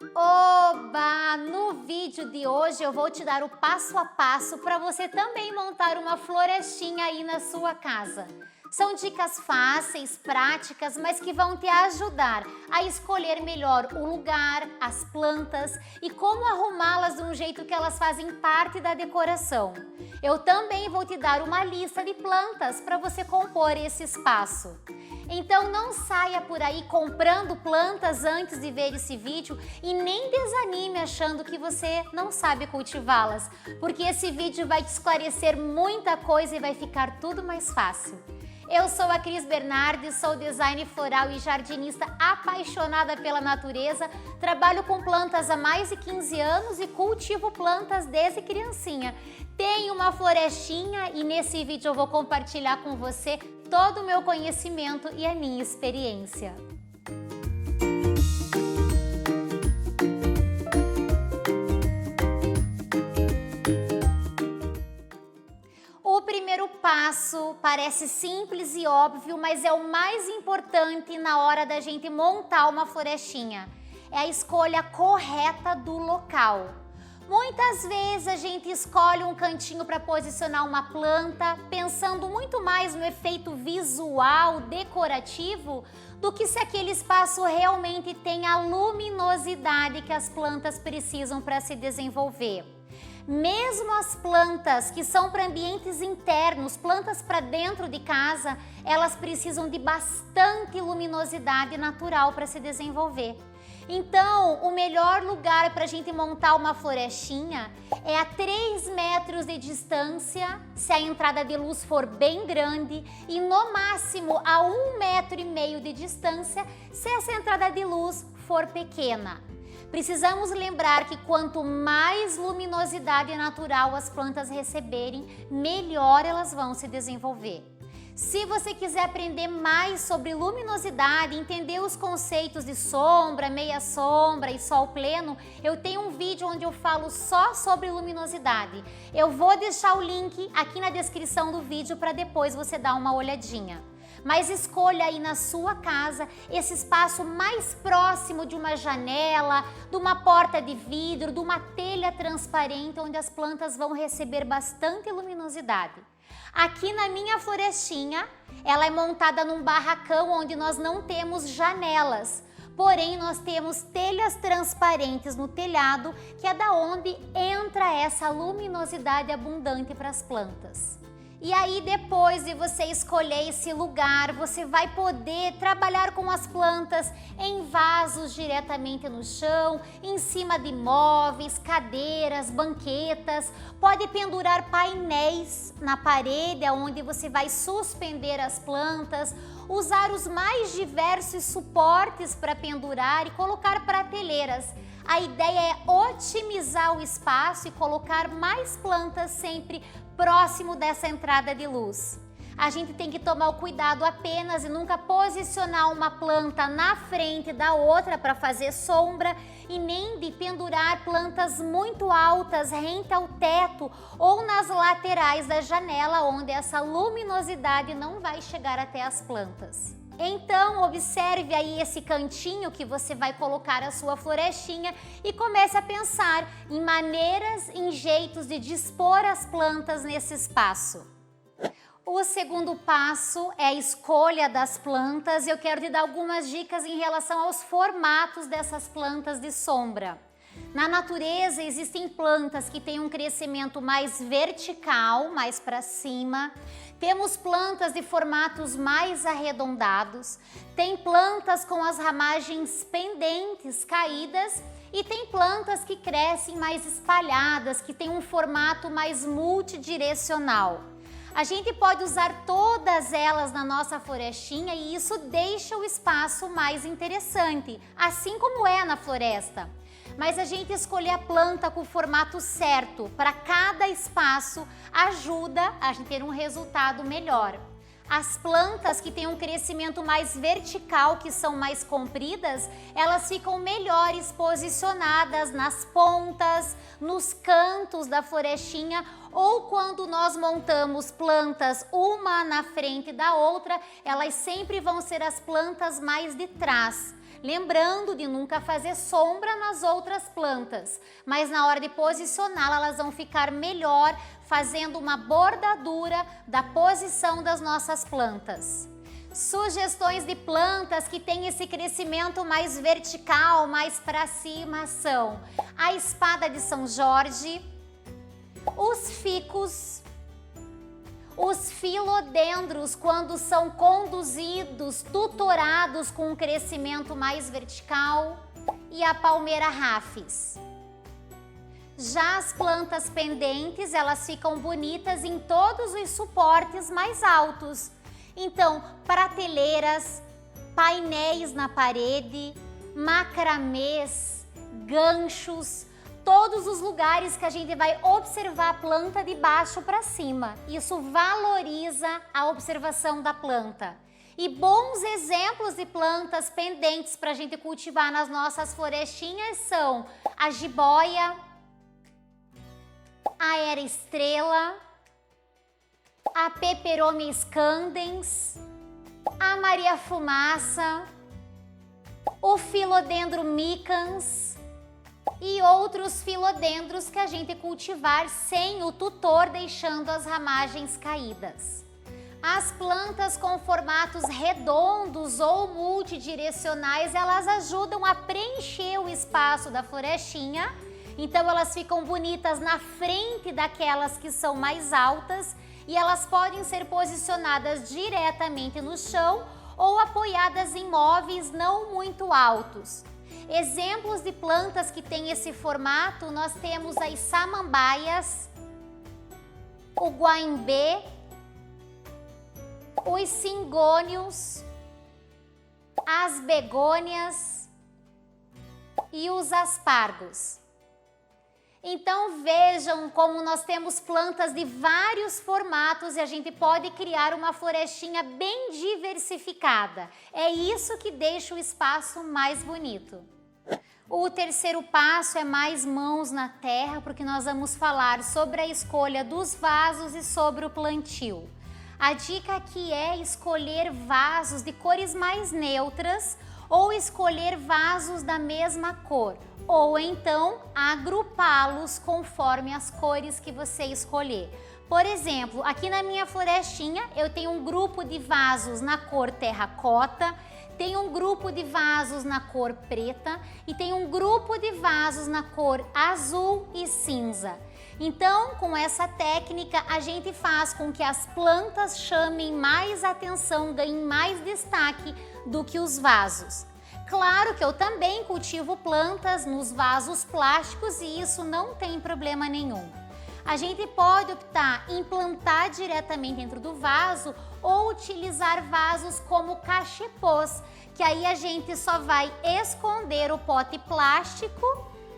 Oba! No vídeo de hoje eu vou te dar o passo a passo para você também montar uma florestinha aí na sua casa. São dicas fáceis, práticas, mas que vão te ajudar a escolher melhor o lugar, as plantas e como arrumá-las de um jeito que elas fazem parte da decoração. Eu também vou te dar uma lista de plantas para você compor esse espaço. Então não saia por aí comprando plantas antes de ver esse vídeo e nem desanime achando que você não sabe cultivá-las, porque esse vídeo vai te esclarecer muita coisa e vai ficar tudo mais fácil. Eu sou a Cris Bernardi, sou designer floral e jardinista apaixonada pela natureza, trabalho com plantas há mais de 15 anos e cultivo plantas desde criancinha. Tenho uma florestinha e nesse vídeo eu vou compartilhar com você todo o meu conhecimento e a minha experiência. O primeiro passo parece simples e óbvio, mas é o mais importante na hora da gente montar uma florestinha. É a escolha correta do local. Muitas vezes a gente escolhe um cantinho para posicionar uma planta, pensando muito mais no efeito visual, decorativo, do que se aquele espaço realmente tem a luminosidade que as plantas precisam para se desenvolver. Mesmo as plantas que são para ambientes internos, plantas para dentro de casa, elas precisam de bastante luminosidade natural para se desenvolver. Então, o melhor lugar para a gente montar uma florestinha é a 3 metros de distância, se a entrada de luz for bem grande, e no máximo a 1,5 metro de distância, se essa entrada de luz for pequena. Precisamos lembrar que quanto mais luminosidade natural as plantas receberem, melhor elas vão se desenvolver. Se você quiser aprender mais sobre luminosidade, entender os conceitos de sombra, meia sombra e sol pleno, eu tenho um vídeo onde eu falo só sobre luminosidade. Eu vou deixar o link aqui na descrição do vídeo para depois você dar uma olhadinha. Mas escolha aí na sua casa esse espaço mais próximo de uma janela, de uma porta de vidro, de uma telha transparente onde as plantas vão receber bastante luminosidade. Aqui na minha florestinha, ela é montada num barracão onde nós não temos janelas, porém nós temos telhas transparentes no telhado, que é da onde entra essa luminosidade abundante para as plantas. E aí depois de você escolher esse lugar, você vai poder trabalhar com as plantas em vasos diretamente no chão, em cima de móveis, cadeiras, banquetas. Pode pendurar painéis na parede onde você vai suspender as plantas, usar os mais diversos suportes para pendurar e colocar prateleiras. A ideia é otimizar o espaço e colocar mais plantas sempre próximo dessa entrada de luz. A gente tem que tomar o cuidado apenas e nunca posicionar uma planta na frente da outra para fazer sombra e nem de pendurar plantas muito altas rente ao teto ou nas laterais da janela, onde essa luminosidade não vai chegar até as plantas. Então, observe aí esse cantinho que você vai colocar a sua florestinha e comece a pensar em maneiras, em jeitos de dispor as plantas nesse espaço. O segundo passo é a escolha das plantas. Eu quero te dar algumas dicas em relação aos formatos dessas plantas de sombra. Na natureza existem plantas que têm um crescimento mais vertical, mais para cima. Temos plantas de formatos mais arredondados. Tem plantas com as ramagens pendentes, caídas. E tem plantas que crescem mais espalhadas, que têm um formato mais multidirecional. A gente pode usar todas elas na nossa florestinha e isso deixa o espaço mais interessante, assim como é na floresta. Mas a gente escolher a planta com o formato certo para cada espaço ajuda a gente ter um resultado melhor. As plantas que têm um crescimento mais vertical, que são mais compridas, elas ficam melhores posicionadas nas pontas, nos cantos da florestinha, ou quando nós montamos plantas uma na frente da outra, elas sempre vão ser as plantas mais de trás. Lembrando de nunca fazer sombra nas outras plantas, mas na hora de posicioná-las, elas vão ficar melhor fazendo uma bordadura da posição das nossas plantas. Sugestões de plantas que têm esse crescimento mais vertical, mais para cima são a espada de São Jorge, os ficus, os filodendros, quando são conduzidos, tutorados com um crescimento mais vertical, e a palmeira rafis. Já as plantas pendentes, elas ficam bonitas em todos os suportes mais altos. Então, prateleiras, painéis na parede, macramês, ganchos, todos os lugares que a gente vai observar a planta de baixo para cima. Isso valoriza a observação da planta. E bons exemplos de plantas pendentes para a gente cultivar nas nossas florestinhas são a jiboia, a era estrela, a Peperomia scandens, a Maria Fumaça, o Philodendron micans e outros filodendros que a gente cultivar sem o tutor, deixando as ramagens caídas. As plantas com formatos redondos ou multidirecionais, elas ajudam a preencher o espaço da florestinha, então elas ficam bonitas na frente daquelas que são mais altas e elas podem ser posicionadas diretamente no chão ou apoiadas em móveis não muito altos. Exemplos de plantas que têm esse formato, nós temos as samambaias, o guaimbê, os cingônios, as begônias e os aspargos. Então vejam como nós temos plantas de vários formatos e a gente pode criar uma florestinha bem diversificada. É isso que deixa o espaço mais bonito. O terceiro passo é mais mãos na terra, porque nós vamos falar sobre a escolha dos vasos e sobre o plantio. A dica aqui é escolher vasos de cores mais neutras ou escolher vasos da mesma cor, ou então agrupá-los conforme as cores que você escolher. Por exemplo, aqui na minha florestinha eu tenho um grupo de vasos na cor terracota, tenho um grupo de vasos na cor preta e tenho um grupo de vasos na cor azul e cinza. Então, com essa técnica, a gente faz com que as plantas chamem mais atenção, ganhem mais destaque do que os vasos. Claro que eu também cultivo plantas nos vasos plásticos e isso não tem problema nenhum. A gente pode optar em plantar diretamente dentro do vaso ou utilizar vasos como cachepôs, que aí a gente só vai esconder o pote plástico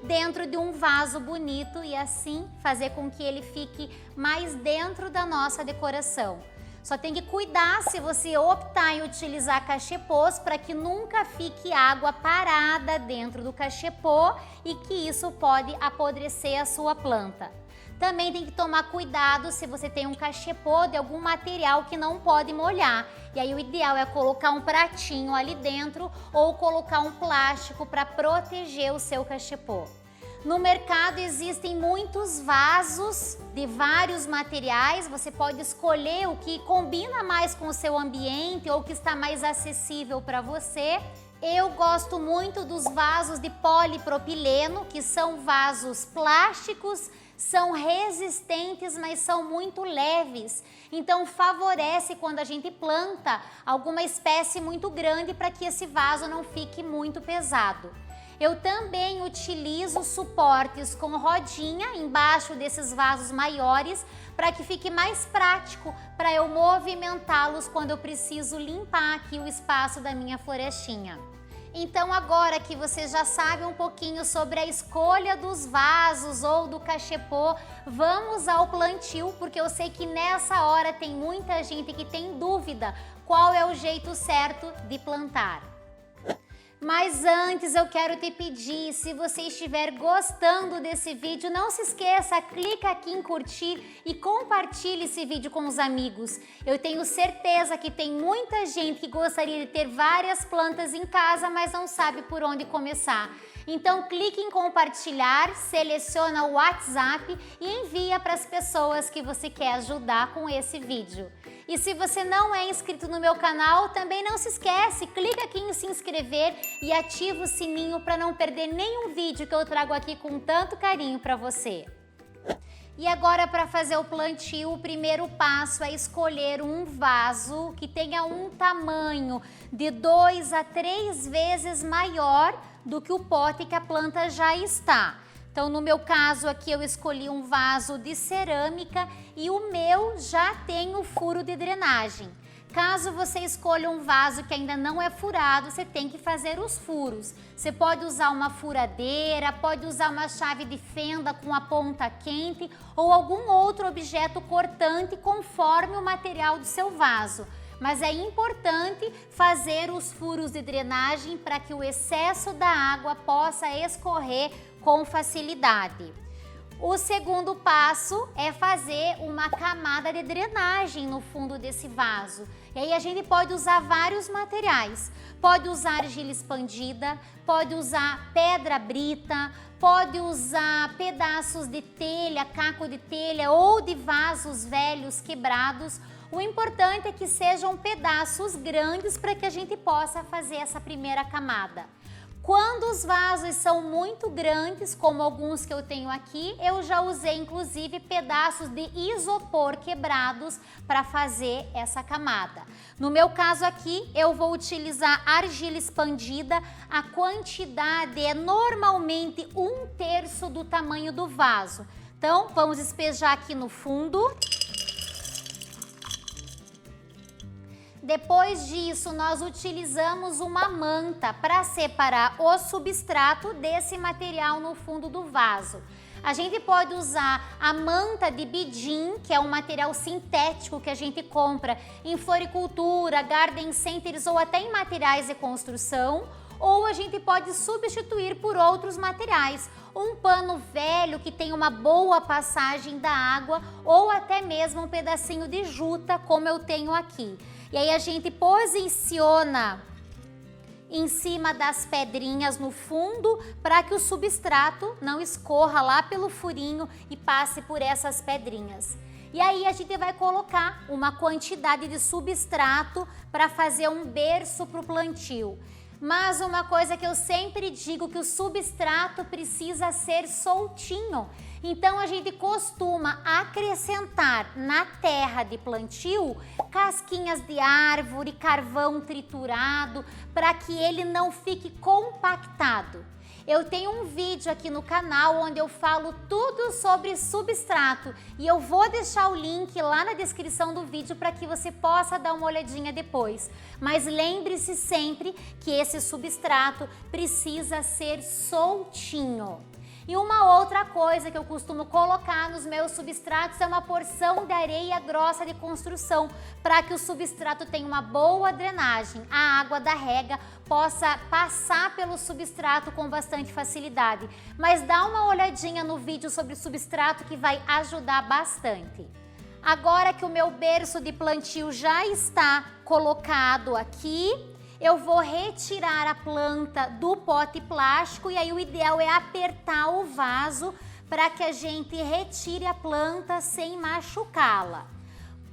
dentro de um vaso bonito e assim fazer com que ele fique mais dentro da nossa decoração. Só tem que cuidar se você optar em utilizar cachepôs para que nunca fique água parada dentro do cachepô e que isso pode apodrecer a sua planta. Também tem que tomar cuidado se você tem um cachepô de algum material que não pode molhar. E aí o ideal é colocar um pratinho ali dentro ou colocar um plástico para proteger o seu cachepô. No mercado existem muitos vasos de vários materiais, você pode escolher o que combina mais com o seu ambiente ou que está mais acessível para você. Eu gosto muito dos vasos de polipropileno, que são vasos plásticos, são resistentes, mas são muito leves. Então favorece quando a gente planta alguma espécie muito grande para que esse vaso não fique muito pesado. Eu também utilizo suportes com rodinha embaixo desses vasos maiores para que fique mais prático para eu movimentá-los quando eu preciso limpar aqui o espaço da minha florestinha. Então agora que você já sabe um pouquinho sobre a escolha dos vasos ou do cachepô, vamos ao plantio, porque eu sei que nessa hora tem muita gente que tem dúvida qual é o jeito certo de plantar. Mas antes eu quero te pedir, se você estiver gostando desse vídeo, não se esqueça, clica aqui em curtir e compartilhe esse vídeo com os amigos. Eu tenho certeza que tem muita gente que gostaria de ter várias plantas em casa, mas não sabe por onde começar. Então clique em compartilhar, seleciona o WhatsApp e envia para as pessoas que você quer ajudar com esse vídeo. E se você não é inscrito no meu canal, também não se esquece, clica aqui em se inscrever e ativa o sininho para não perder nenhum vídeo que eu trago aqui com tanto carinho para você. E agora, para fazer o plantio, o primeiro passo é escolher um vaso que tenha um tamanho de 2 a 3 vezes maior do que o pote que a planta já está. Então, no meu caso aqui, eu escolhi um vaso de cerâmica e o meu já tem o furo de drenagem. Caso você escolha um vaso que ainda não é furado, você tem que fazer os furos. Você pode usar uma furadeira, pode usar uma chave de fenda com a ponta quente ou algum outro objeto cortante conforme o material do seu vaso. Mas é importante fazer os furos de drenagem para que o excesso da água possa escorrer com facilidade. O segundo passo é fazer uma camada de drenagem no fundo desse vaso. E aí a gente pode usar vários materiais. Pode usar argila expandida, pode usar pedra brita, pode usar pedaços de telha, caco de telha ou de vasos velhos quebrados. O importante é que sejam pedaços grandes para que a gente possa fazer essa primeira camada. Quando os vasos são muito grandes, como alguns que eu tenho aqui, eu já usei inclusive pedaços de isopor quebrados para fazer essa camada. No meu caso aqui, eu vou utilizar argila expandida, a quantidade é normalmente 1/3 do tamanho do vaso. Então, vamos despejar aqui no fundo. Depois disso, nós utilizamos uma manta para separar o substrato desse material no fundo do vaso. A gente pode usar a manta de bidim, que é um material sintético que a gente compra em floricultura, garden centers ou até em materiais de construção, ou a gente pode substituir por outros materiais. Um pano velho que tem uma boa passagem da água ou até mesmo um pedacinho de juta, como eu tenho aqui. E aí a gente posiciona em cima das pedrinhas no fundo para que o substrato não escorra lá pelo furinho e passe por essas pedrinhas. E aí a gente vai colocar uma quantidade de substrato para fazer um berço para o plantio. Mas uma coisa que eu sempre digo, que o substrato precisa ser soltinho. Então a gente costuma acrescentar na terra de plantio casquinhas de árvore, carvão triturado, para que ele não fique compactado. Eu tenho um vídeo aqui no canal onde eu falo tudo sobre substrato e eu vou deixar o link lá na descrição do vídeo para que você possa dar uma olhadinha depois. Mas lembre-se sempre que esse substrato precisa ser soltinho. E uma outra coisa que eu costumo colocar nos meus substratos é uma porção de areia grossa de construção, para que o substrato tenha uma boa drenagem, a água da rega possa passar pelo substrato com bastante facilidade. Mas dá uma olhadinha no vídeo sobre substrato que vai ajudar bastante. Agora que o meu berço de plantio já está colocado aqui, eu vou retirar a planta do pote plástico e aí o ideal é apertar o vaso para que a gente retire a planta sem machucá-la.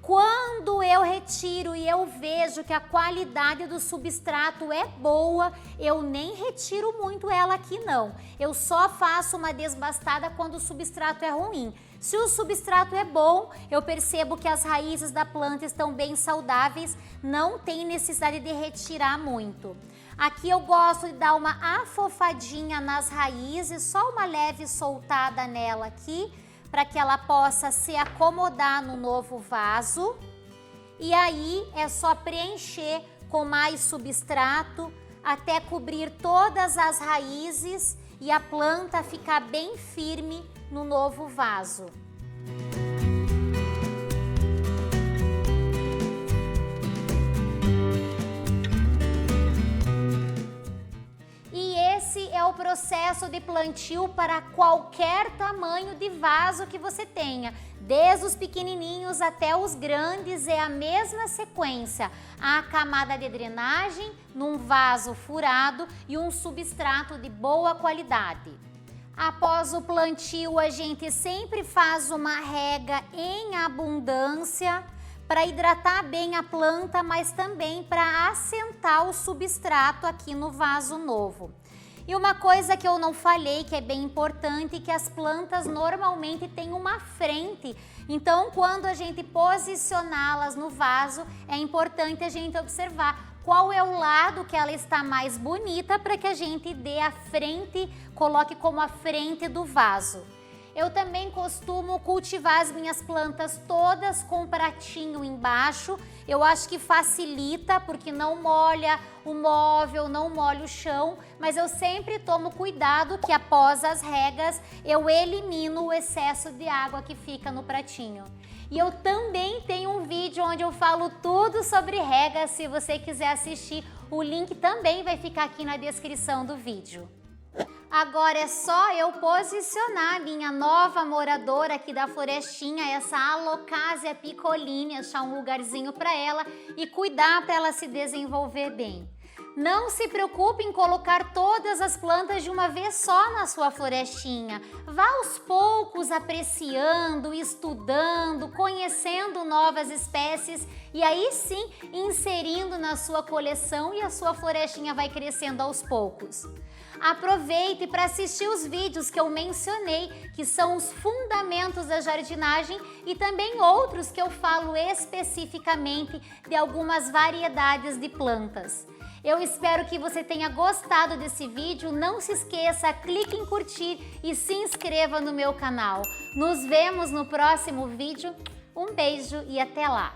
Quando eu retiro e eu vejo que a qualidade do substrato é boa, eu nem retiro muito ela aqui não. Eu só faço uma desbastada quando o substrato é ruim. Se o substrato é bom, eu percebo que as raízes da planta estão bem saudáveis, não tem necessidade de retirar muito. Aqui eu gosto de dar uma afofadinha nas raízes, só uma leve soltada nela aqui, para que ela possa se acomodar no novo vaso. E aí é só preencher com mais substrato até cobrir todas as raízes e a planta ficar bem firme no novo vaso. processo de plantio para qualquer tamanho de vaso que você tenha. Desde os pequenininhos até os grandes é a mesma sequência. A camada de drenagem num vaso furado e um substrato de boa qualidade. Após o plantio, a gente sempre faz uma rega em abundância para hidratar bem a planta, mas também para assentar o substrato aqui no vaso novo. E uma coisa que eu não falei, que é bem importante, que as plantas normalmente têm uma frente. Então, quando a gente posicioná-las no vaso, é importante a gente observar qual é o lado que ela está mais bonita para que a gente dê a frente, coloque como a frente do vaso. Eu também costumo cultivar as minhas plantas todas com pratinho embaixo. Eu acho que facilita porque não molha o móvel, não molha o chão, mas eu sempre tomo cuidado que após as regas eu elimino o excesso de água que fica no pratinho. E eu também tenho um vídeo onde eu falo tudo sobre regas, se você quiser assistir, o link também vai ficar aqui na descrição do vídeo. Agora é só eu posicionar a minha nova moradora aqui da florestinha, essa Alocasia piccolini, achar um lugarzinho para ela e cuidar para ela se desenvolver bem. Não se preocupe em colocar todas as plantas de uma vez só na sua florestinha. Vá aos poucos apreciando, estudando, conhecendo novas espécies e aí sim inserindo na sua coleção e a sua florestinha vai crescendo aos poucos. Aproveite para assistir os vídeos que eu mencionei, que são os fundamentos da jardinagem e também outros que eu falo especificamente de algumas variedades de plantas. Eu espero que você tenha gostado desse vídeo. Não se esqueça, clique em curtir e se inscreva no meu canal. Nos vemos no próximo vídeo. Um beijo e até lá!